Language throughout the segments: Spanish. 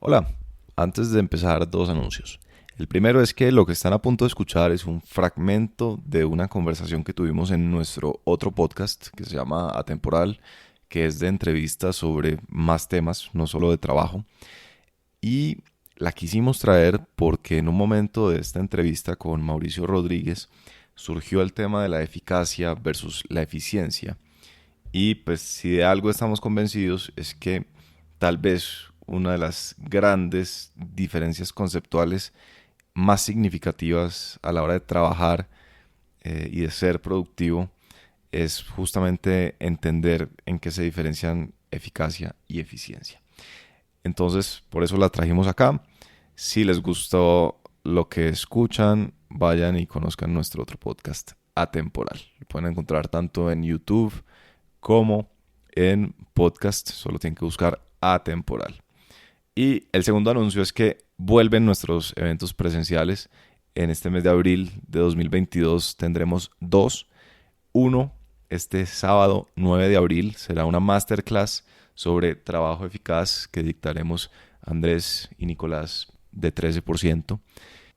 Hola, antes de empezar, dos anuncios. El primero es que lo que están a punto de escuchar es un fragmento de una conversación que tuvimos en nuestro otro podcast que se llama Atemporal, que es de entrevistas sobre más temas, no solo de trabajo. Y la quisimos traer porque en un momento de esta entrevista con Mauricio Rodríguez surgió el tema de la eficacia versus la eficiencia. Y pues si de algo estamos convencidos es que tal vez una de las grandes diferencias conceptuales más significativas a la hora de trabajar y de ser productivo es justamente entender en qué se diferencian eficacia y eficiencia. Entonces, por eso la trajimos acá. Si les gustó lo que escuchan, vayan y conozcan nuestro otro podcast, Atemporal. Lo pueden encontrar tanto en YouTube como en podcast. Solo tienen que buscar Atemporal. Y el segundo anuncio es que vuelven nuestros eventos presenciales. En este mes de abril de 2022 tendremos dos. Uno, este sábado 9 de abril, será una masterclass sobre trabajo eficaz que dictaremos Andrés y Nicolás de 13%.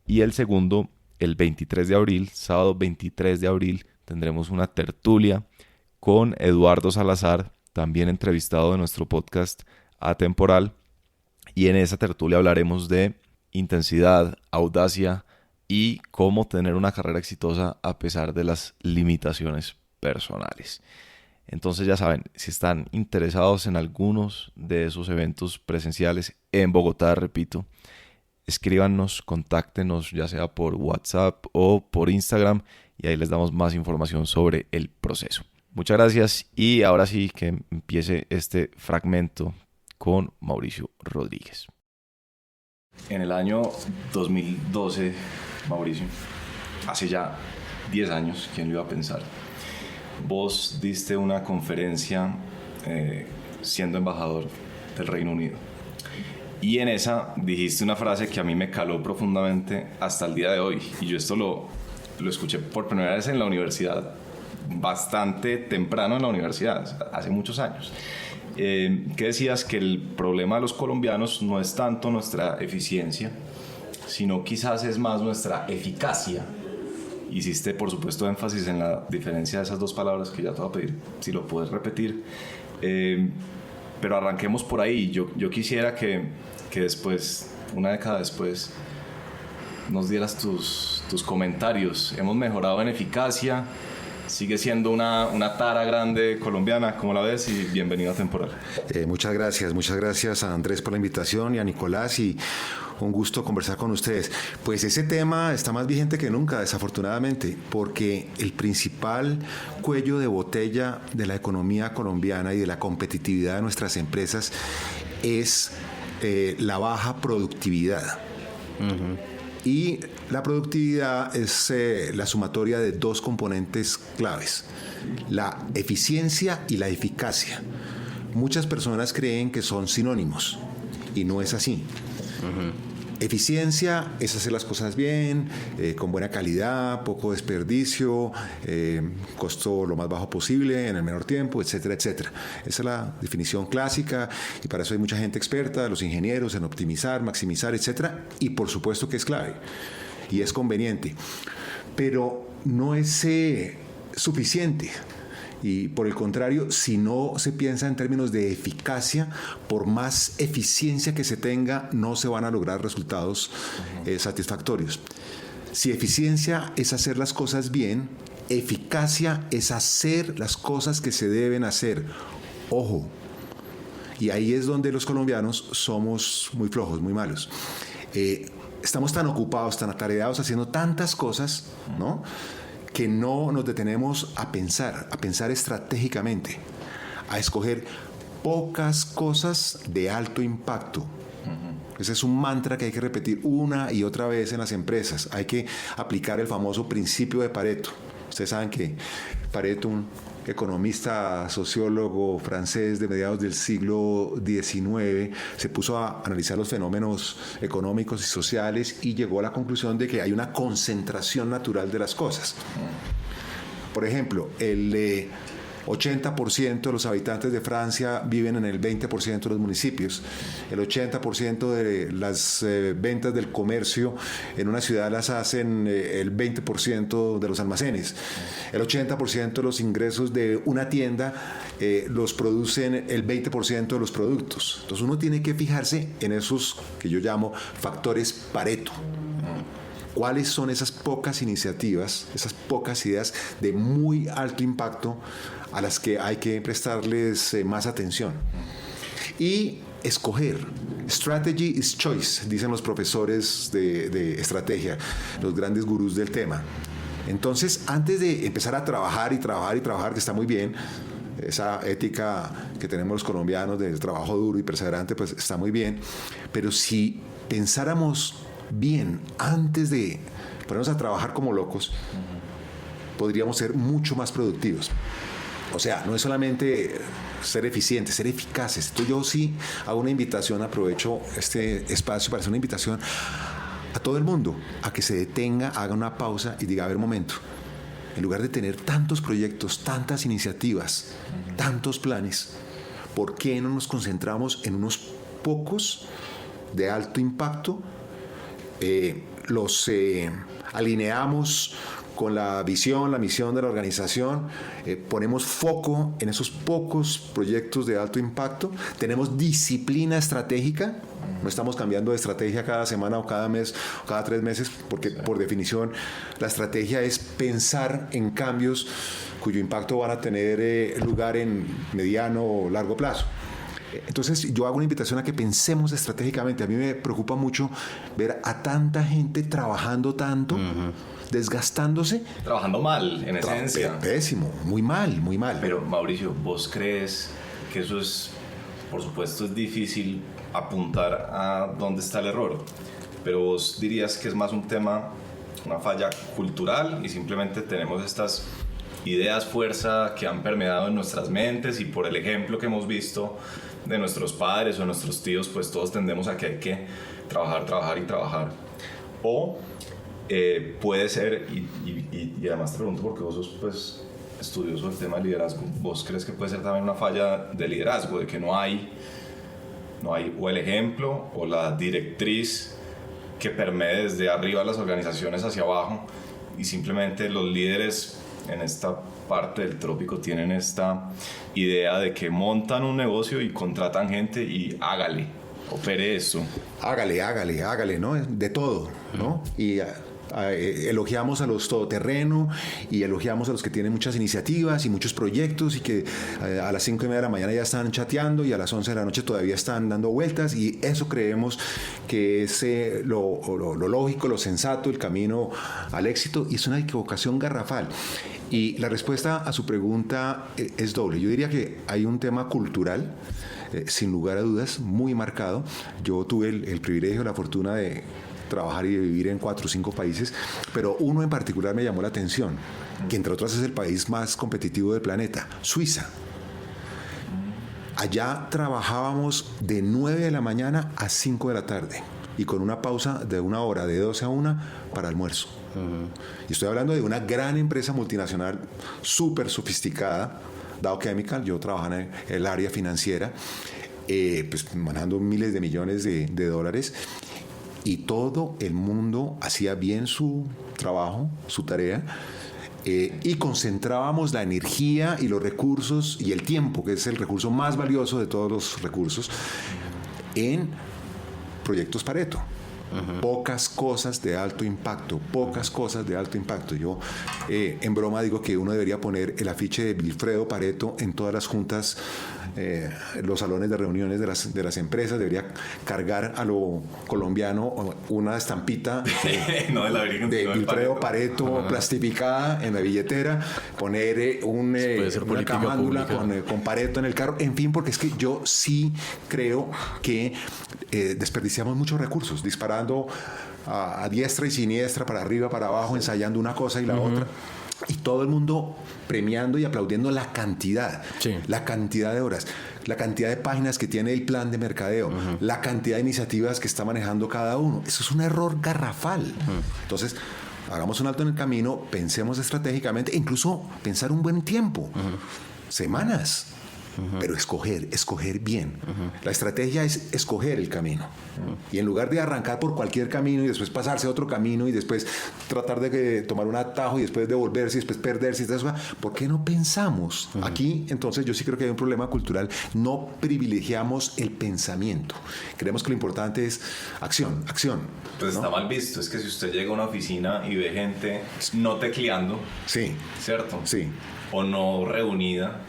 Y el segundo, el 23 de abril, sábado 23 de abril, tendremos una tertulia con Eduardo Salazar, también entrevistado de nuestro podcast Atemporal. Y en esa tertulia hablaremos de intensidad, audacia y cómo tener una carrera exitosa a pesar de las limitaciones personales. Entonces ya saben, si están interesados en algunos de esos eventos presenciales en Bogotá, repito, escríbanos, contáctenos ya sea por WhatsApp o por Instagram y ahí les damos más información sobre el proceso. Muchas gracias y ahora sí que empiece este fragmento con Mauricio Rodríguez. En el año 2012, Mauricio, hace ya 10 años, ¿quién lo iba a pensar? Vos diste una conferencia siendo embajador del Reino Unido. Y en esa dijiste una frase que a mí me caló profundamente hasta el día de hoy. Y yo esto lo escuché por primera vez en la universidad, bastante temprano en la universidad, hace muchos años. Que decías que el problema de los colombianos no es tanto nuestra eficiencia, sino quizás es más nuestra eficacia. Hiciste, por supuesto, énfasis en la diferencia de esas dos palabras que ya te voy a pedir si lo puedes repetir. Pero arranquemos por ahí. Yo quisiera que después, una década después, nos dieras tus comentarios. Hemos mejorado en eficacia. Sigue siendo una tara grande colombiana, ¿cómo la ves? Y bienvenido a Temporal. Muchas gracias a Andrés por la invitación y a Nicolás, y un gusto conversar con ustedes. Pues ese tema está más vigente que nunca, desafortunadamente, porque el principal cuello de botella de la economía colombiana y de la competitividad de nuestras empresas es la baja productividad. Y la productividad es la sumatoria de dos componentes claves: la eficiencia y la eficacia. Muchas personas creen que son sinónimos y no es así. Eficiencia es hacer las cosas bien, con buena calidad, poco desperdicio, costo lo más bajo posible, en el menor tiempo, etcétera, etcétera. Esa es la definición clásica, y para eso hay mucha gente experta, los ingenieros, en optimizar, maximizar, etcétera. Y por supuesto que es clave y es conveniente, pero no es suficiente. Y por el contrario, si no se piensa en términos de eficacia, por más eficiencia que se tenga, no se van a lograr resultados satisfactorios. Si eficiencia es hacer las cosas bien, eficacia es hacer las cosas que se deben hacer. Ojo, y ahí es donde los colombianos somos muy flojos, muy malos. Estamos tan ocupados, tan atareados, haciendo tantas cosas, ¿no?, que no nos detenemos a pensar estratégicamente, a escoger pocas cosas de alto impacto. Ese es un mantra que hay que repetir una y otra vez en las empresas. Hay que aplicar el famoso principio de Pareto. Ustedes saben que Pareto, un economista, sociólogo francés de mediados del siglo XIX, se puso a analizar los fenómenos económicos y sociales y llegó a la conclusión de que hay una concentración natural de las cosas. Por ejemplo, 80% de los habitantes de Francia viven en el 20% de los municipios. El 80% de las ventas del comercio en una ciudad las hacen el 20% de los almacenes. El 80% de los ingresos de una tienda los producen el 20% de los productos. Entonces uno tiene que fijarse en esos que yo llamo factores Pareto. ¿Cuáles son esas pocas iniciativas, esas pocas ideas de muy alto impacto a las que hay que prestarles más atención? Y escoger. Strategy is choice, dicen los profesores de estrategia, los grandes gurús del tema. Entonces, antes de empezar a trabajar, que está muy bien, esa ética que tenemos los colombianos del trabajo duro y perseverante, pues está muy bien, pero si pensáramos bien antes de ponernos a trabajar como locos, podríamos ser mucho más productivos. O sea, no es solamente ser eficientes, ser eficaces. Entonces yo sí hago una invitación, aprovecho este espacio para hacer una invitación a todo el mundo a que se detenga, haga una pausa y diga, a ver, momento, en lugar de tener tantos proyectos, tantas iniciativas, tantos planes, ¿por qué no nos concentramos en unos pocos de alto impacto? Los alineamos con la visión, la misión de la organización, ponemos foco en esos pocos proyectos de alto impacto, tenemos disciplina estratégica, no estamos cambiando de estrategia cada semana o cada mes o cada 3 meses, porque por definición la estrategia es pensar en cambios cuyo impacto van a tener lugar en mediano o largo plazo. Entonces yo hago una invitación a que pensemos estratégicamente. A mí me preocupa mucho ver a tanta gente trabajando tanto, desgastándose. Trabajando mal, en esencia. Pésimo, muy mal, muy mal. Pero Mauricio, ¿vos crees que eso es, por supuesto es difícil apuntar a dónde está el error, pero vos dirías que es más un tema, una falla cultural y simplemente tenemos estas ideas fuerza que han permeado en nuestras mentes y por el ejemplo que hemos visto de nuestros padres o de nuestros tíos, pues todos tendemos a que hay que trabajar? O puede ser, y además te pregunto porque vos sos pues estudioso del tema de liderazgo, ¿vos crees que puede ser también una falla de liderazgo, de que no hay o el ejemplo o la directriz que permee desde arriba las organizaciones hacia abajo y simplemente los líderes en esta parte del trópico tienen esta idea de que montan un negocio y contratan gente y hágale, opere eso? Hágale, ¿no? De todo, ¿no? Y elogiamos a los todoterreno y elogiamos a los que tienen muchas iniciativas y muchos proyectos y que a las 5:30 de la mañana ya están chateando y a las 11 de la noche todavía están dando vueltas, y eso creemos que es lo lógico, lo sensato, el camino al éxito, y es una equivocación garrafal. Y la respuesta a su pregunta es doble. Yo diría que hay un tema cultural, sin lugar a dudas, muy marcado. Yo tuve el privilegio, la fortuna de trabajar y de vivir en 4 o 5 países, pero uno en particular me llamó la atención, que entre otras es el país más competitivo del planeta, Suiza. Allá trabajábamos de 9 de la mañana a 5 de la tarde y con una pausa de 1 hora, de 12 a 1 para almuerzo. Y estoy hablando de una gran empresa multinacional súper sofisticada, Dow Chemical. Yo trabajaba en el área financiera, pues manejando miles de millones de dólares, y todo el mundo hacía bien su trabajo, su tarea, y concentrábamos la energía y los recursos y el tiempo, que es el recurso más valioso de todos los recursos, en proyectos Pareto. Pocas cosas de alto impacto. Yo en broma digo que uno debería poner el afiche de Vilfredo Pareto en todas las juntas, los salones de reuniones de las empresas. Debería cargar a lo colombiano una estampita no de la Virgen, de Vilfredo Pareto plastificada en la billetera, poner una camándula con Pareto en el carro, en fin, porque es que yo sí creo que desperdiciamos muchos recursos disparando a diestra y siniestra, para arriba, para abajo, ensayando una cosa y la otra, y todo el mundo premiando y aplaudiendo la cantidad, la cantidad de horas, la cantidad de páginas que tiene el plan de mercadeo, la cantidad de iniciativas que está manejando cada uno. Eso es un error garrafal. Entonces, hagamos un alto en el camino, pensemos estratégicamente, e incluso pensar un buen tiempo. semanas. Pero escoger bien. La estrategia es escoger el camino. Y en lugar de arrancar por cualquier camino y después pasarse a otro camino y después tratar de tomar un atajo y después devolverse y después perderse, ¿por qué no pensamos? Aquí, entonces, yo sí creo que hay un problema cultural. No privilegiamos el pensamiento. Creemos que lo importante es acción. Pues ¿no? Está mal visto. Es que si usted llega a una oficina y ve gente no tecleando, sí, ¿cierto? Sí. O no reunida,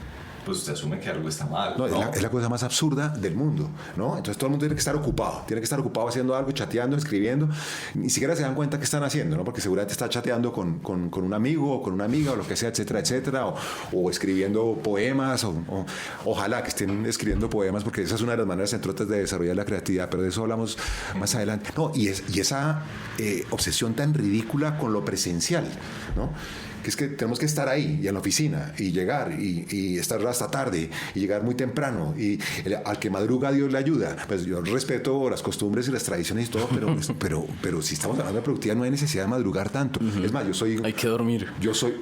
pues usted asume que algo está mal. No, es la cosa más absurda del mundo, ¿no? Entonces todo el mundo tiene que estar ocupado haciendo algo, chateando, escribiendo. Ni siquiera se dan cuenta qué están haciendo, ¿no? Porque seguramente está chateando con un amigo o con una amiga o lo que sea, etcétera, etcétera, o escribiendo poemas, o ojalá que estén escribiendo poemas, porque esa es una de las maneras, entre otras, de desarrollar la creatividad, pero de eso hablamos más adelante. No, y esa obsesión tan ridícula con lo presencial, ¿no? Que es que tenemos que estar ahí y en la oficina y llegar y estar hasta tarde y llegar muy temprano y al que madruga Dios le ayuda. Pues yo respeto las costumbres y las tradiciones y todo, pero si estamos hablando de productividad no hay necesidad de madrugar tanto. Es más, hay que dormir.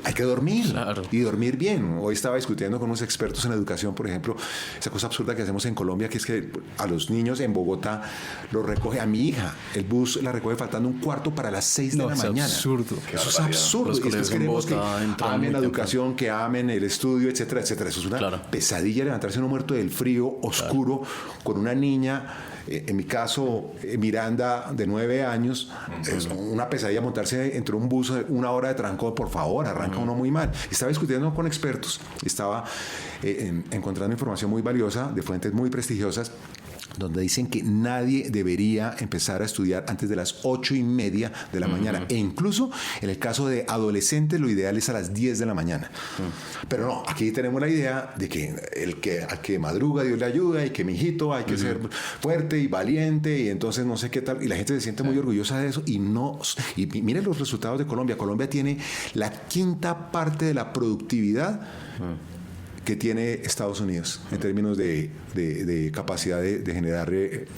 Hay que dormir, claro. Y dormir bien. Hoy estaba discutiendo con unos expertos en educación, por ejemplo, esa cosa absurda que hacemos en Colombia, que es que a los niños en Bogotá los recoge, a mi hija, el bus la recoge faltando un cuarto para las 6 de la mañana. Absurdo. Eso es absurdo. Los colegios queremos que amen la educación, que amen el estudio, etcétera, etcétera. Eso es una pesadilla, levantarse uno muerto del frío, oscuro, con una niña, en mi caso, Miranda, de 9 años, es una pesadilla montarse entre un bus, 1 hora de trancón, por favor, arranca uno muy mal. Estaba discutiendo con expertos, estaba encontrando información muy valiosa de fuentes muy prestigiosas, donde dicen que nadie debería empezar a estudiar antes de las 8:30 de la mañana. E incluso en el caso de adolescentes, lo ideal es a las 10 de la mañana. Pero no, aquí tenemos la idea de que al que madruga Dios le ayuda y que mi hijito hay que ser fuerte y valiente y entonces no sé qué tal. Y la gente se siente muy orgullosa de eso y miren los resultados de Colombia. Colombia tiene la 5ª parte de la productividad que tiene Estados Unidos en términos de capacidad de generar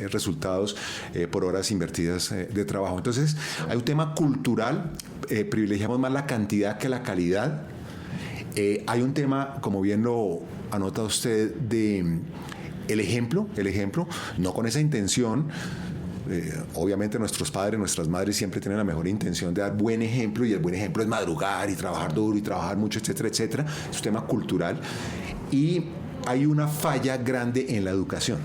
resultados por horas invertidas de trabajo. Entonces, hay un tema cultural, privilegiamos más la cantidad que la calidad. Hay un tema, como bien lo anota usted, de el ejemplo, no con esa intención. Obviamente nuestros padres, nuestras madres siempre tienen la mejor intención de dar buen ejemplo, y el buen ejemplo es madrugar y trabajar duro y trabajar mucho, etcétera, etcétera. Es un tema cultural y hay una falla grande en la educación.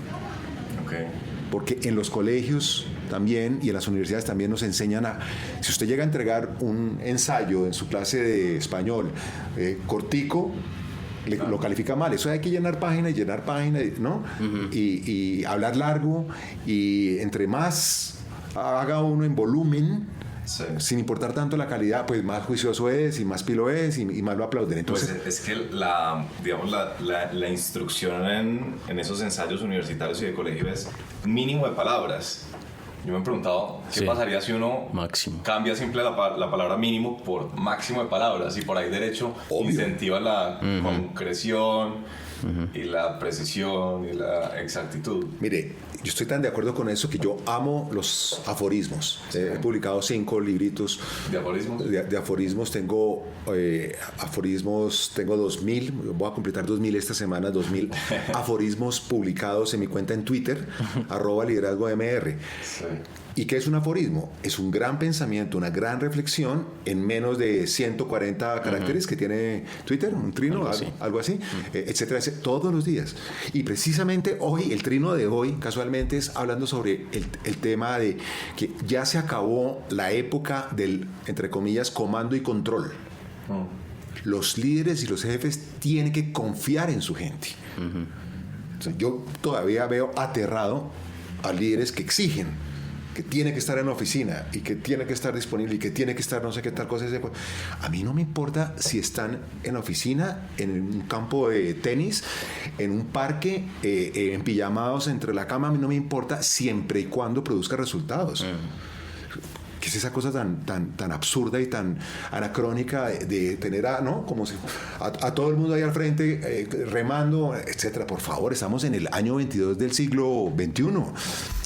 Porque en los colegios también y en las universidades también nos enseñan si usted llega a entregar un ensayo en su clase de español cortico, lo califica mal. Eso hay que llenar página, ¿no? Y hablar largo, y entre más haga uno en volumen, sin importar tanto la calidad, pues más juicioso es y más pilo es y más lo aplauden. Entonces, pues es que la instrucción en esos ensayos universitarios y de colegio es mínimo de palabras. Yo me he preguntado qué pasaría si uno cambia simple la palabra mínimo por máximo de palabras, y por ahí derecho incentiva la concreción y la precisión y la exactitud. Mire, yo estoy tan de acuerdo con eso que yo amo los aforismos. He publicado 5 libritos de aforismos. De aforismos. Tengo aforismos, tengo 2000, voy a completar 2000 esta semana, 2000 aforismos publicados en mi cuenta en Twitter, @liderazgomr. Sí. ¿Y qué es un aforismo? Es un gran pensamiento, una gran reflexión en menos de 140 caracteres que tiene Twitter, un trino, algo así, etcétera, todos los días. Y precisamente hoy, el trino de hoy, casualmente, es hablando sobre el tema de que ya se acabó la época del, entre comillas, comando y control. Los líderes y los jefes tienen que confiar en su gente. Entonces, yo todavía veo aterrado a líderes que exigen que tiene que estar en la oficina y que tiene que estar disponible y que tiene que estar no sé qué tal cosa. A mí no me importa si están en la oficina, en un campo de tenis, en un parque, en pijamados entre la cama. A mí no me importa, siempre y cuando produzca resultados. ¿Qué es esa cosa tan absurda y tan anacrónica de tener como si a todo el mundo ahí al frente remando, etcétera? Por favor, estamos en el año 22 del siglo XXI.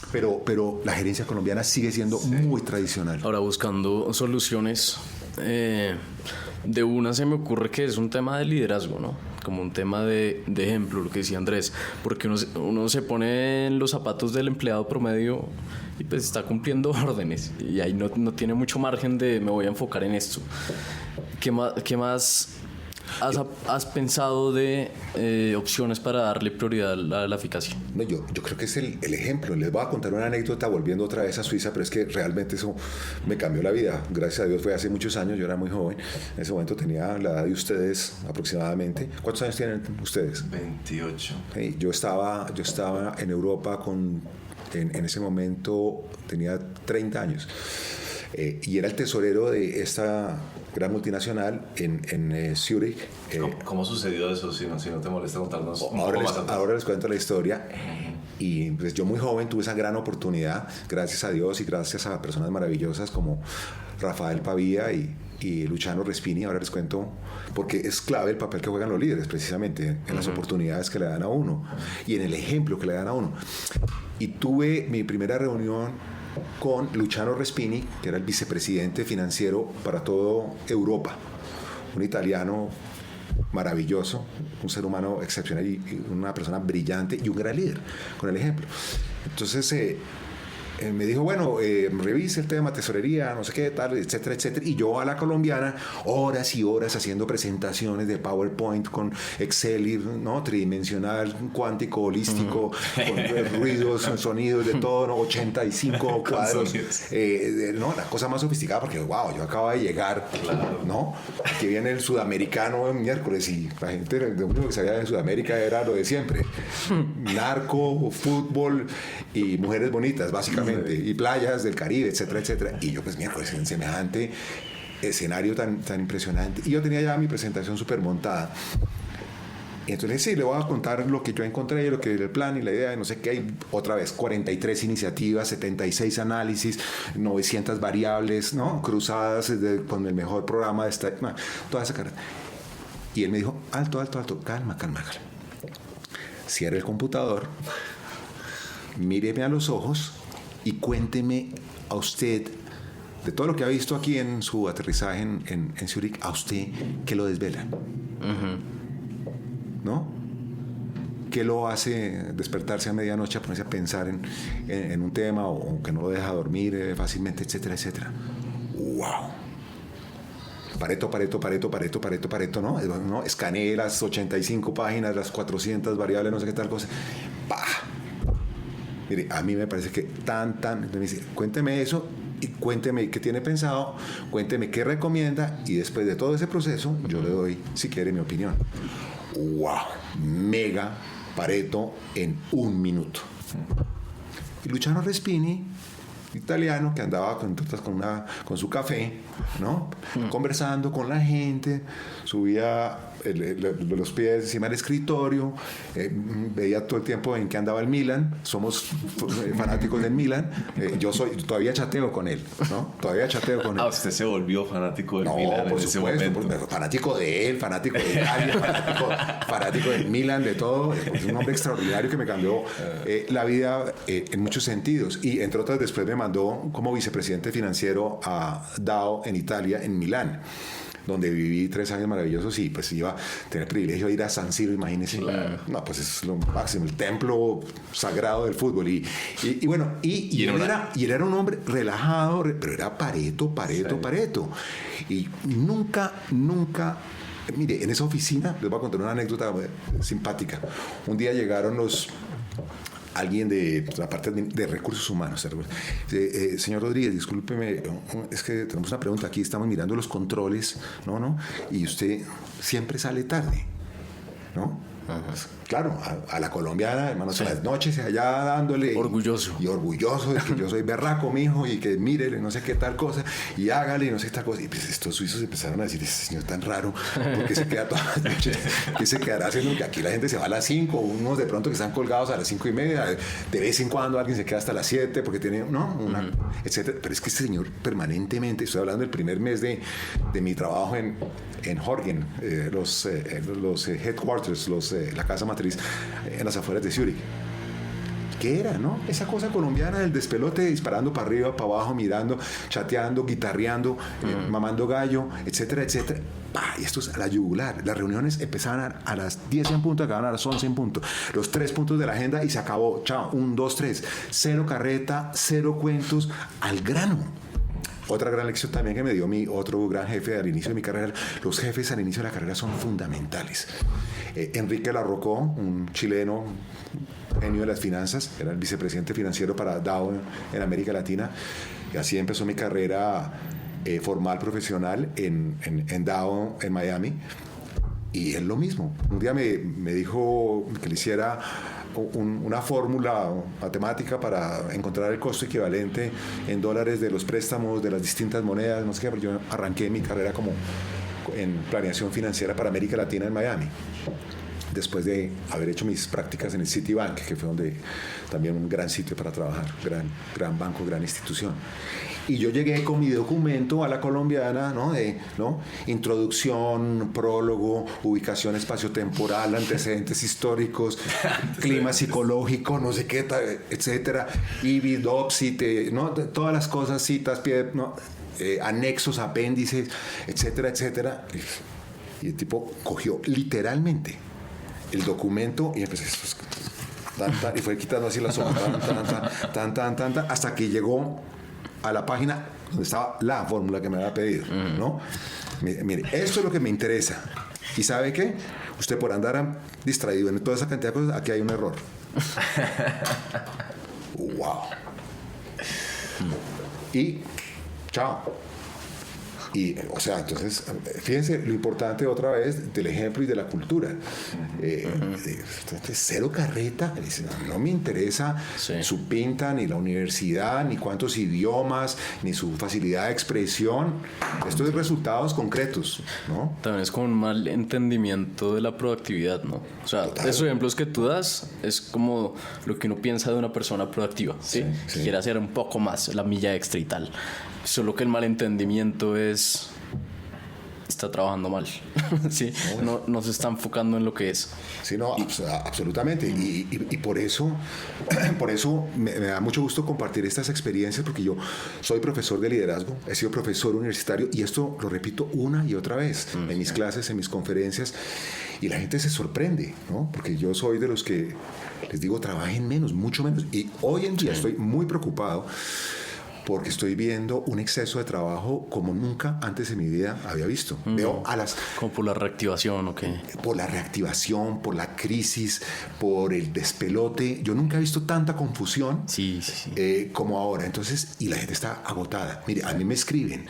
Pero la gerencia colombiana sigue siendo muy tradicional. Ahora, buscando soluciones, de una se me ocurre que es un tema de liderazgo, ¿no? como un tema de ejemplo, lo que decía Andrés, porque uno se pone en los zapatos del empleado promedio y pues está cumpliendo órdenes y ahí no tiene mucho margen de me voy a enfocar en esto. ¿Qué más has pensado de opciones para darle prioridad a la eficacia? No, yo creo que es el ejemplo. Les voy a contar una anécdota volviendo otra vez a Suiza, pero es que realmente eso me cambió la vida. Gracias a Dios fue hace muchos años, yo era muy joven. En ese momento tenía la edad de ustedes aproximadamente. ¿Cuántos años tienen ustedes? 28. Sí, yo estaba en Europa en ese momento tenía 30 años. Y era el tesorero de esta gran multinacional en Zurich. ¿Cómo sucedió eso? Si no te molesta contarnos un poco más antes. Ahora les cuento la historia. Y pues yo muy joven tuve esa gran oportunidad, gracias a Dios y gracias a personas maravillosas como Rafael Pavía y Luciano Respini. Ahora les cuento, porque es clave el papel que juegan los líderes, precisamente en las oportunidades que le dan a uno y en el ejemplo que le dan a uno. Y tuve mi primera reunión con Luciano Respini, que era el vicepresidente financiero para toda Europa, un italiano maravilloso, un ser humano excepcional y una persona brillante y un gran líder, con el ejemplo. Entonces me dijo, bueno, revise el tema tesorería, no sé qué, tal, etcétera, etcétera. Y yo a la colombiana, horas y horas haciendo presentaciones de PowerPoint con Excel, ¿no? Tridimensional, cuántico, holístico, con ruidos, sonidos, de todo, ¿no? 85 cuadros. No, la cosa más sofisticada, porque, wow, yo acabo de llegar, claro, ¿no? Aquí viene el sudamericano el miércoles y la gente, lo único que sabía de Sudamérica era lo de siempre. Narco, fútbol y mujeres bonitas, básicamente. Y playas del Caribe, etcétera, etcétera. Y yo, pues, miércoles, en semejante escenario tan impresionante. Y yo tenía ya mi presentación súper montada. Y entonces, sí, le voy a contar lo que yo encontré, lo que el plan y la idea, no sé qué. Hay otra vez 43 iniciativas, 76 análisis, 900 variables, ¿no? Cruzadas con el mejor programa de esta, toda esa cara. Y él me dijo, alto, calma. Cierre el computador, míreme a los ojos y cuénteme a usted, de todo lo que ha visto aquí en su aterrizaje en Zurich, a usted, ¿qué lo desvela? ¿No? ¿Qué lo hace despertarse a medianoche a ponerse a pensar en un tema o que no lo deja dormir fácilmente, etcétera, etcétera? ¡Wow! Pareto, ¿no? Escaneé las 85 páginas, las 400 variables, no sé qué tal cosa. ¡Bah! Mire, a mí me parece que me dice, cuénteme eso y cuénteme qué tiene pensado, cuénteme qué recomienda y después de todo ese proceso yo le doy, si quiere, mi opinión. ¡Wow! Mega Pareto en 1 minuto. Y Luciano Respini, italiano, que andaba con su café, ¿no? Conversando con la gente, subía los pies encima del escritorio, veía todo el tiempo en que andaba el Milan. Somos fanáticos del Milan. Todavía chateo con él, ¿no? Usted se volvió fanático del Milan por en ese supuesto, momento. Fanático de él, fanático de Italia, fanático del Milan, de todo. Es un hombre extraordinario que me cambió la vida en muchos sentidos. Y entre otras, después me mandó como vicepresidente financiero a DAO en Italia, en Milán, donde viví 3 años maravillosos y pues iba a tener el privilegio de ir a San Siro, imagínense. Claro. No, pues es lo máximo, el templo sagrado del fútbol. Y bueno, y él era un hombre relajado, pero era Pareto. Y nunca, mire, en esa oficina, les voy a contar una anécdota simpática. Un día llegaron alguien de la parte de recursos humanos. Señor Rodríguez, discúlpeme, es que tenemos una pregunta aquí, estamos mirando los controles, ¿no? Y usted siempre sale tarde, ¿no? Claro, a la colombiana, hermanos, sí. A las noches allá dándole. Orgulloso. Y orgulloso de que yo soy berraco, mijo, y que mírele, no sé qué tal cosa, y hágale, no sé qué tal cosa. Y pues estos suizos empezaron a decir, ese señor tan raro, porque se queda todas las noches, que se quedará haciendo que aquí la gente se va a las 5, unos de pronto que están colgados a las 5:30, de vez en cuando alguien se queda hasta las 7, porque tiene, etcétera. Pero es que este señor permanentemente, estoy hablando del primer mes de mi trabajo en Horgen, los headquarters, la casa matriz en las afueras de Zurich. ¿Qué era, no? Esa cosa colombiana del despelote, disparando para arriba, para abajo, mirando, chateando, guitarreando, mamando gallo, etcétera, etcétera. Y esto es a la yugular. Las reuniones empezaban a las 10 en punto, acababan a las 11 en punto. Los 3 puntos de la agenda y se acabó. Chao, 1, 2, 3. Cero carreta, cero cuentos, al grano. Otra gran lección también que me dio mi otro gran jefe al inicio de mi carrera. Los jefes al inicio de la carrera son fundamentales. Enrique Larrocó, un chileno, genio de las finanzas, era el vicepresidente financiero para Dow en América Latina. Y así empezó mi carrera formal profesional en Dow en Miami. Y él lo mismo. Un día me dijo que le hiciera una fórmula matemática para encontrar el costo equivalente en dólares de los préstamos de las distintas monedas, no sé qué, pero yo arranqué mi carrera como en planeación financiera para América Latina en Miami, después de haber hecho mis prácticas en el Citibank, que fue donde también un gran sitio para trabajar, gran banco, gran institución. Y yo llegué con mi documento a la colombiana, ¿no? Introducción, prólogo, ubicación espaciotemporal, antecedentes históricos, clima psicológico, no sé qué, etcétera, IBI, DOPSI, ¿no? Todas las cosas, citas, ¿no? Anexos, apéndices, etcétera, etcétera. Y el tipo cogió literalmente el documento y empezó y fue quitando así las hojas, hasta que llegó a la página donde estaba la fórmula que me había pedido, ¿no? Mire, esto es lo que me interesa. ¿Y sabe qué? Usted por andar distraído en toda esa cantidad de cosas, aquí hay un error. ¡Wow! Y chao. Y, o sea, entonces, fíjense lo importante otra vez del ejemplo y de la cultura. Cero carreta, no me interesa su pinta, ni la universidad, ni cuántos idiomas, ni su facilidad de expresión. Esto es resultados concretos, ¿no? También es como un mal entendimiento de la proactividad, ¿no? O sea, esos ejemplos que tú das es como lo que uno piensa de una persona proactiva, ¿sí? Que quiere hacer un poco más la milla extra y tal. Solo que el malentendimiento está trabajando mal. ¿Sí? No se está enfocando en lo que es. Sí, no, absolutamente. Y por eso me da mucho gusto compartir estas experiencias, porque yo soy profesor de liderazgo, he sido profesor universitario, y esto lo repito una y otra vez en mis clases, en mis conferencias, y la gente se sorprende, ¿no? Porque yo soy de los que les digo, trabajen menos, mucho menos. Y hoy en día estoy muy preocupado porque estoy viendo un exceso de trabajo como nunca antes en mi vida había visto. Veo a las... ¿Como por la reactivación o qué? Por la reactivación, por la crisis, por el despelote. Yo nunca he visto tanta confusión como ahora. Entonces, y la gente está agotada. Mire, a mí me escriben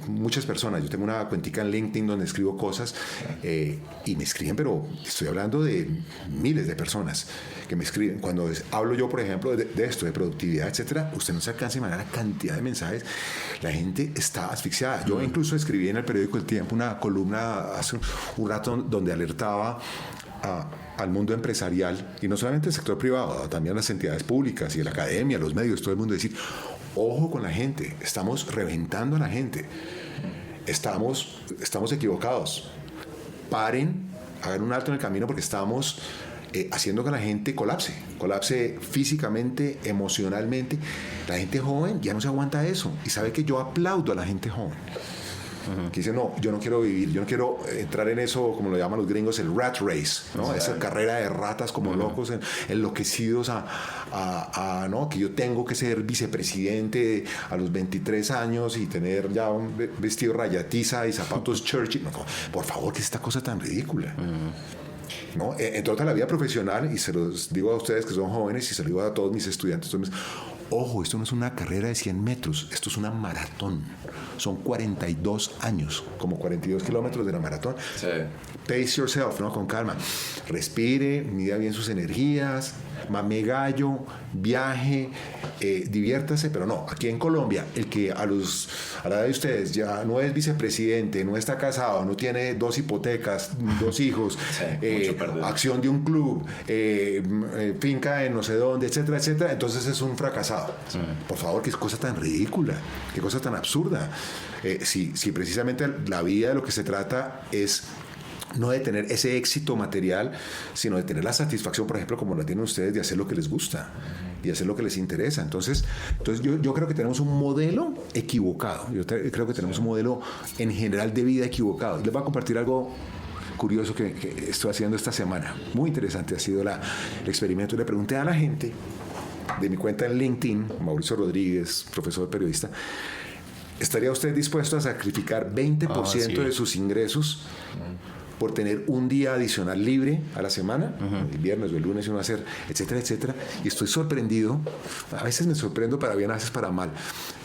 muchas personas. Yo tengo una cuentica en LinkedIn donde escribo cosas y me escriben, pero estoy hablando de miles de personas que me escriben. Cuando hablo yo, por ejemplo, de esto, de productividad, etcétera, usted no se alcanza a imaginar la cantidad de mensajes. La gente está asfixiada. Yo incluso escribí en el periódico El Tiempo una columna hace un rato donde alertaba al mundo empresarial, y no solamente el sector privado, también las entidades públicas y la academia, los medios, todo el mundo, decir: ojo con la gente, estamos reventando a la gente, estamos equivocados, paren, hagan un alto en el camino, porque estamos haciendo que la gente colapse físicamente, emocionalmente. La gente joven ya no se aguanta eso, y sabe que yo aplaudo a la gente joven que dice: no, yo no quiero vivir, yo no quiero entrar en eso, como lo llaman los gringos, el rat race, ¿no? Esa carrera de ratas como locos, enloquecidos ¿no? Que yo tengo que ser vicepresidente a los 23 años y tener ya un vestido rayatiza y zapatos Churchill. No, por favor, ¿qué es esta cosa tan ridícula? ¿No? En toda la vida profesional, y se los digo a ustedes que son jóvenes, y se lo digo a todos mis estudiantes, ojo, esto no es una carrera de 100 metros, esto es una maratón. Son 42 años, como 42 kilómetros de la maratón. Sí. Pace yourself, ¿no? Con calma. Respire, mida bien sus energías, mame gallo, viaje, diviértase. Pero no, aquí en Colombia, el que a la edad de ustedes ya no es vicepresidente, no está casado, no tiene 2 hipotecas, 2 hijos, acción de un club, finca en no sé dónde, etcétera, etcétera, entonces es un fracasado. Sí. Por favor, qué cosa tan ridícula, qué cosa tan absurda. Si precisamente la vida de lo que se trata es no de tener ese éxito material, sino de tener la satisfacción, por ejemplo, como la tienen ustedes, de hacer lo que les gusta y hacer lo que les interesa. Entonces yo creo que tenemos un modelo equivocado. Creo que tenemos un modelo en general de vida equivocado. Y les voy a compartir algo curioso que estoy haciendo esta semana. Muy interesante ha sido el experimento. Le pregunté a la gente de mi cuenta en LinkedIn, Mauricio Rodríguez, profesor periodista, ¿estaría usted dispuesto a sacrificar 20% de sus ingresos por tener un día adicional libre a la semana, el viernes o el lunes, y uno hacer, etcétera, etcétera? Y estoy sorprendido, a veces me sorprendo para bien, a veces para mal,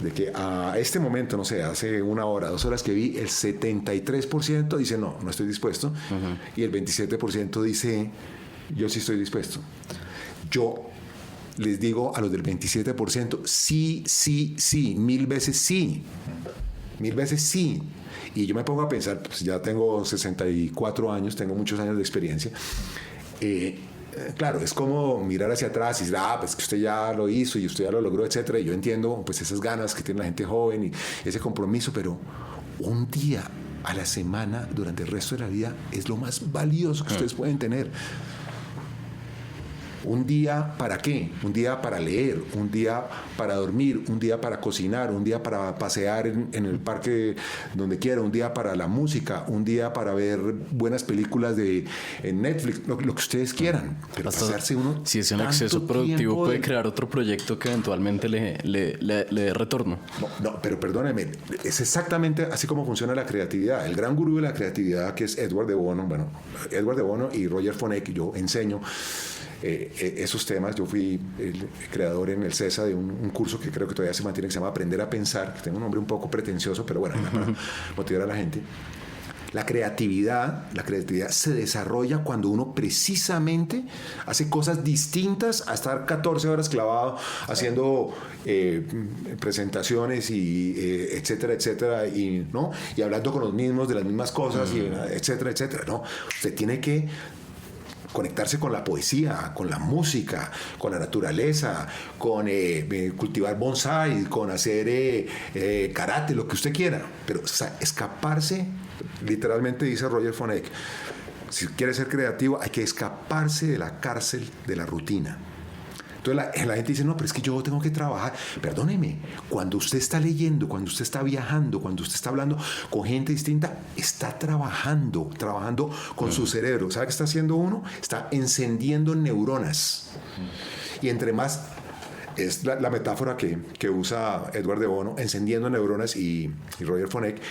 de que a este momento, no sé, hace 1 hora, 2 horas que vi, el 73% dice no estoy dispuesto, y el 27% dice yo sí estoy dispuesto. Yo les digo a los del 27%, sí, 1000 veces sí. 1000 veces sí. Y yo me pongo a pensar, pues ya tengo 64 años, tengo muchos años de experiencia. Claro, es como mirar hacia atrás y decir, pues que usted ya lo hizo y usted ya lo logró, etcétera. Y yo entiendo pues esas ganas que tiene la gente joven y ese compromiso, pero un día a la semana durante el resto de la vida es lo más valioso que ustedes pueden tener. ¿Un día para qué? Un día para leer, un día para dormir, un día para cocinar, un día para pasear en el parque donde quiera, un día para la música, un día para ver buenas películas en Netflix, lo que ustedes quieran. Pero hasta pasarse uno... Si es un exceso productivo, puede crear otro proyecto que eventualmente le dé retorno. No, pero perdóneme, es exactamente así como funciona la creatividad. El gran gurú de la creatividad, que es Edward de Bono y Roger Fonek, yo enseño esos temas. Yo fui el creador en el CESA de un curso que creo que todavía se mantiene, que se llama Aprender a Pensar, que tiene un nombre un poco pretencioso, pero bueno, para motivar a la gente. La creatividad se desarrolla cuando uno precisamente hace cosas distintas a estar 14 horas clavado haciendo presentaciones y etcétera, etcétera, y hablando con los mismos de las mismas cosas, y etcétera, etcétera. No, usted tiene que conectarse con la poesía, con la música, con la naturaleza, con cultivar bonsai, con hacer karate, lo que usted quiera, pero escaparse, literalmente dice Roger Fonek, si quiere ser creativo hay que escaparse de la cárcel de la rutina. Entonces la gente dice, no, pero es que yo tengo que trabajar. Perdóneme, cuando usted está leyendo, cuando usted está viajando, cuando usted está hablando con gente distinta, está trabajando con su cerebro. ¿Sabe qué está haciendo uno? Está encendiendo neuronas. Y entre más, es la metáfora que usa Edward de Bono, encendiendo neuronas y Roger Fonek.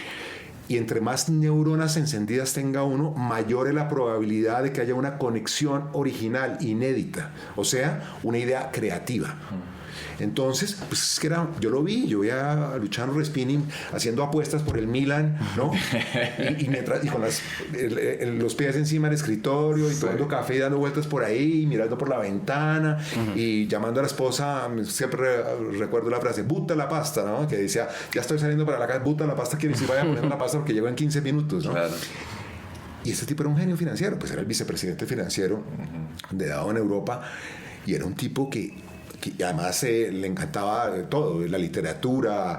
Y entre más neuronas encendidas tenga uno, mayor es la probabilidad de que haya una conexión original, inédita, o sea, una idea creativa. Entonces, pues es que yo lo vi, yo veía a Luciano Respini haciendo apuestas por el Milan, ¿no? y con los pies encima del escritorio y tomando café y dando vueltas por ahí, mirando por la ventana y llamando a la esposa. Siempre recuerdo la frase, butta la pasta, ¿no? Que decía, ya estoy saliendo para la casa, butta la pasta, quiere decir, vaya poniendo la pasta porque llego en 15 minutos, ¿no? Claro. Y este tipo era un genio financiero, pues era el vicepresidente financiero de Dow en Europa, y era un tipo que además le encantaba todo, la literatura,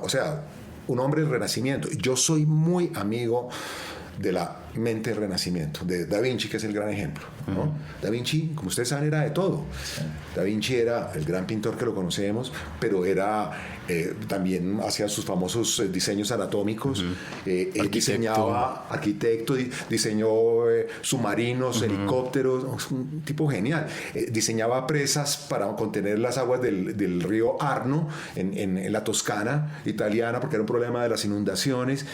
o sea, un hombre del Renacimiento. Yo soy muy amigo de la mente del Renacimiento, de Da Vinci, que es el gran ejemplo, ¿no? Da Vinci, como ustedes saben, era de todo. Da Vinci era el gran pintor que lo conocemos, pero era también hacía sus famosos diseños anatómicos. Él diseñaba, arquitecto, diseñó submarinos, helicópteros, un tipo genial. Diseñaba presas para contener las aguas del río Arno en la Toscana italiana, porque era un problema de las inundaciones.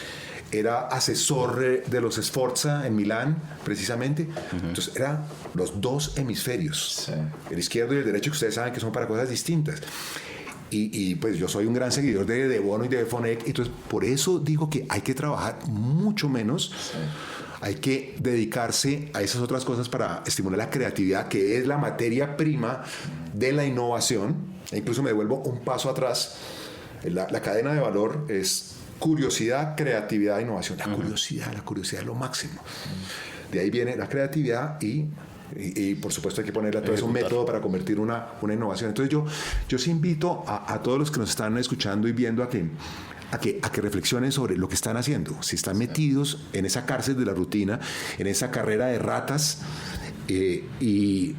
Era asesor de los Sforza en Milán, precisamente. Entonces, eran los dos hemisferios, el izquierdo y el derecho, que ustedes saben que son para cosas distintas. Y pues yo soy un gran seguidor de Bono y de Fonek. Entonces, por eso digo que hay que trabajar mucho menos. Hay que dedicarse a esas otras cosas para estimular la creatividad, que es la materia prima de la innovación. E incluso me devuelvo un paso atrás. La cadena de valor es curiosidad, creatividad, innovación. La curiosidad es lo máximo. De ahí viene la creatividad y por supuesto hay que ponerle a todo eso un método para convertir una innovación. Entonces yo sí invito a todos los que nos están escuchando y viendo a a que reflexionen sobre lo que están haciendo. Si están metidos en esa cárcel de la rutina, en esa carrera de ratas, y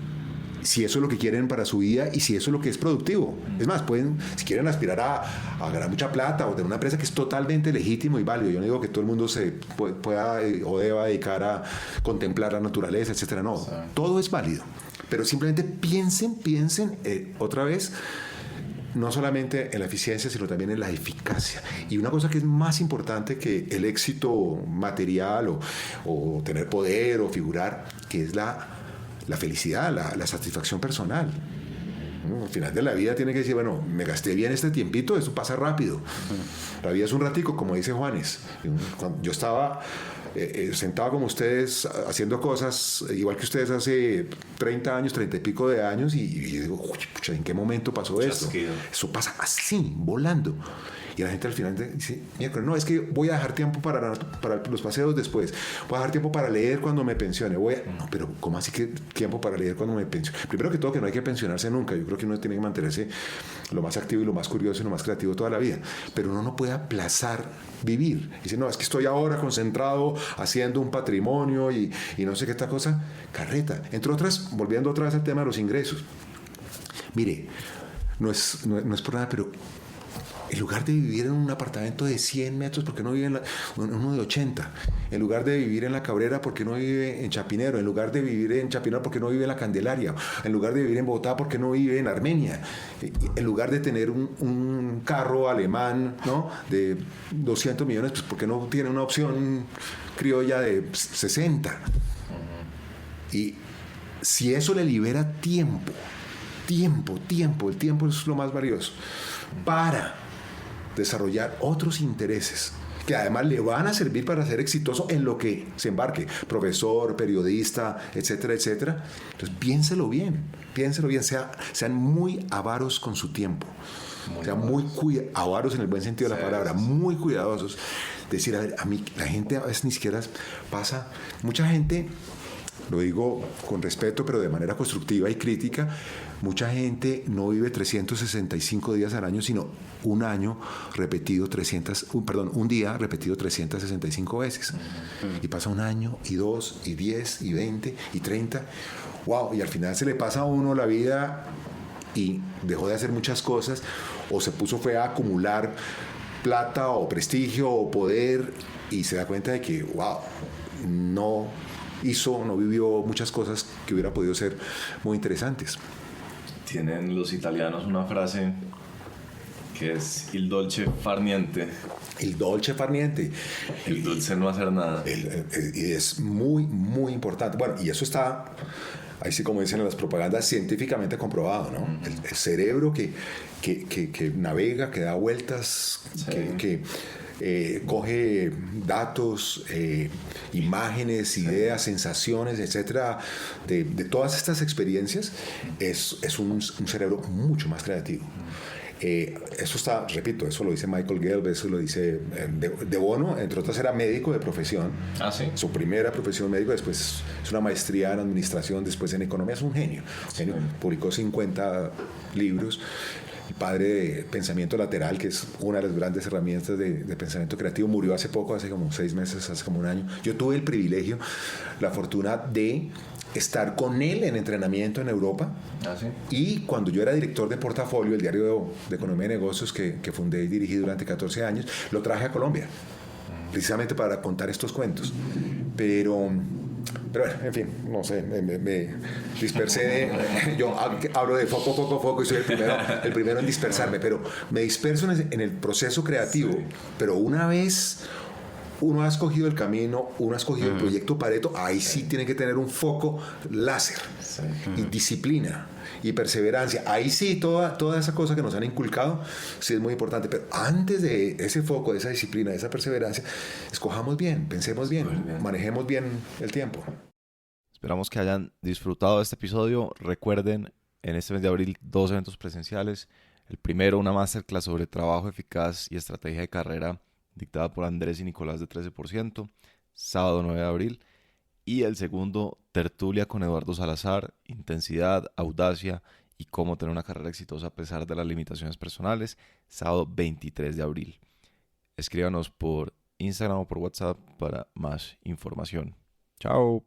si eso es lo que quieren para su vida y si eso es lo que es productivo. Es más, pueden, si quieren aspirar a ganar mucha plata o tener una empresa, que es totalmente legítimo y válido. Yo no digo que todo el mundo se pueda o deba dedicar a contemplar la naturaleza, etcétera. No, todo es válido. Pero simplemente piensen otra vez, no solamente en la eficiencia, sino también en la eficacia. Y una cosa que es más importante que el éxito material o tener poder o figurar, que es la felicidad, la satisfacción personal. Al final de la vida tiene que decir, bueno, me gasté bien este tiempito, eso pasa rápido. La vida es un ratico, como dice Juanes. Cuando yo estaba sentado como ustedes, haciendo cosas igual que ustedes hace 30 años, 30 y pico de años, y digo, uy, pucha, ¿en qué momento pasó esto? Eso pasa así, volando. Y la gente al final dice, no, es que voy a dejar tiempo para los paseos después, voy a dejar tiempo para leer cuando me pensione. No, pero ¿cómo así que tiempo para leer cuando me pensione? Primero que todo, que no hay que pensionarse nunca. Yo creo que uno tiene que mantenerse lo más activo y lo más curioso y lo más creativo toda la vida. Pero uno no puede aplazar vivir. Dice, no, es que estoy ahora concentrado haciendo un patrimonio y no sé qué esta cosa. Carreta. Entre otras, volviendo otra vez al tema de los ingresos. Mire, no es por nada, pero en lugar de vivir en un apartamento de 100 metros, ¿por qué no vive en uno de 80? En lugar de vivir en La Cabrera, ¿por qué no vive en Chapinero? En lugar de vivir en Chapinero, ¿por qué no vive en La Candelaria? En lugar de vivir en Bogotá, ¿por qué no vive en Armenia? En lugar de tener un carro alemán, ¿no?, de 200 millones, pues ¿por qué no tiene una opción criolla de 60? Y si eso le libera tiempo, el tiempo es lo más valioso, para desarrollar otros intereses que además le van a servir para ser exitoso en lo que se embarque, profesor, periodista, etcétera, etcétera. Entonces piénselo bien, sean muy avaros con su tiempo, sean muy avaros en el buen sentido de la palabra, muy cuidadosos. Decir, a mí la gente a veces ni siquiera pasa, mucha gente, lo digo con respeto, pero de manera constructiva y crítica, mucha gente no vive 365 días al año, sino un día repetido 365 veces. Y pasa un año, y 2, y 10, y 20, y 30. ¡Wow! Y al final se le pasa a uno la vida y dejó de hacer muchas cosas, o se fue a acumular plata, o prestigio, o poder, y se da cuenta de que, ¡wow!, no vivió muchas cosas que hubiera podido ser muy interesantes. Tienen los italianos una frase que es il dolce far niente. El dolce far niente. El dulce no hacer nada. Y es muy, muy importante. Bueno, y eso está, ahí sí, como dicen en las propagandas, científicamente comprobado, ¿no? El cerebro que navega, que da vueltas, sí, que coge datos, imágenes, ideas, sensaciones, etcétera, de todas estas experiencias, es un cerebro mucho más creativo. Eso está, repito, eso lo dice Michael Gelb, eso lo dice De Bono, entre otras era médico de profesión. ¿Sí? Su primera profesión médico, después es una maestría en administración, después en economía, es un genio. Sí. Publicó 50 libros. El padre de pensamiento lateral, que es una de las grandes herramientas de pensamiento creativo, murió hace poco, hace como 6 meses, hace como un año. Yo tuve el privilegio, la fortuna de estar con él en entrenamiento en Europa. ¿Sí? Y cuando yo era director de Portafolio, el diario de Economía y Negocios que fundé y dirigí durante 14 años, lo traje a Colombia, precisamente para contar estos cuentos. Pero bueno, en fin, no sé, me dispersé. Yo hablo de foco y soy el primero en dispersarme, pero me disperso en el proceso creativo. Sí. Pero una vez uno ha escogido el camino, uno ha escogido el proyecto Pareto, ahí sí tiene que tener un foco láser, sí, y disciplina y perseverancia. Ahí sí, toda esa cosa que nos han inculcado sí es muy importante, pero antes de ese foco, de esa disciplina, de esa perseverancia, escojamos bien, pensemos bien, manejemos bien el tiempo. Esperamos que hayan disfrutado de este episodio. Recuerden, en este mes de abril, 2 eventos presenciales. El primero, una masterclass sobre trabajo eficaz y estrategia de carrera dictada por Andrés y Nicolás de 13%, sábado 9 de abril. Y el segundo, tertulia con Eduardo Salazar, intensidad, audacia y cómo tener una carrera exitosa a pesar de las limitaciones personales, sábado 23 de abril. Escríbanos por Instagram o por WhatsApp para más información. Chao.